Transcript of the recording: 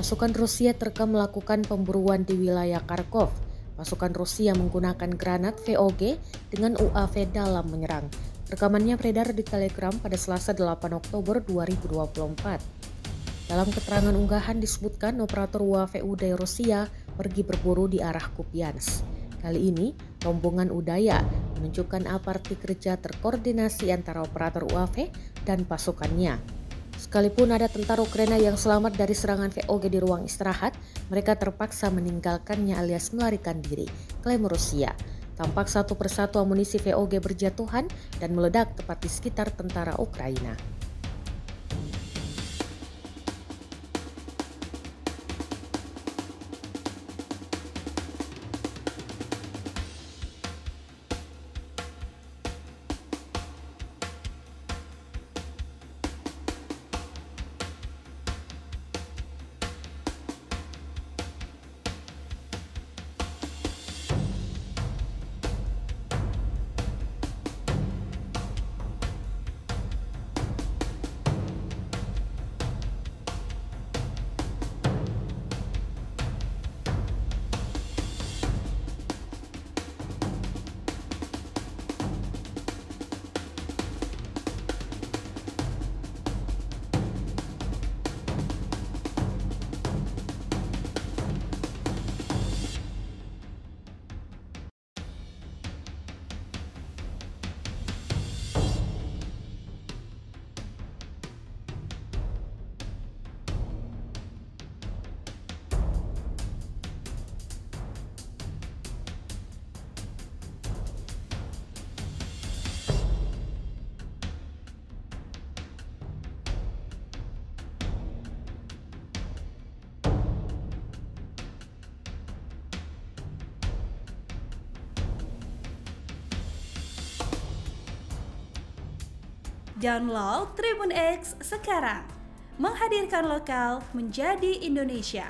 Pasukan Rusia terekam melakukan pemburuan di wilayah Kharkov. Pasukan Rusia menggunakan granat VOG dengan UAV dalam menyerang. Rekamannya beredar di Telegram pada Selasa 8 Oktober 2024. Dalam keterangan unggahan disebutkan operator UAV Uday Rusia pergi berburu di arah Kupiansk. Kali ini, rombongan Udaya menunjukkan aparti kerja terkoordinasi antara operator UAV dan pasukannya. Sekalipun ada tentara Ukraina yang selamat dari serangan VOG di ruang istirahat, mereka terpaksa meninggalkannya alias melarikan diri, klaim Rusia. Tampak satu persatu amunisi VOG berjatuhan dan meledak tepat di sekitar tentara Ukraina. Download Tribun X sekarang, menghadirkan lokal menjadi Indonesia.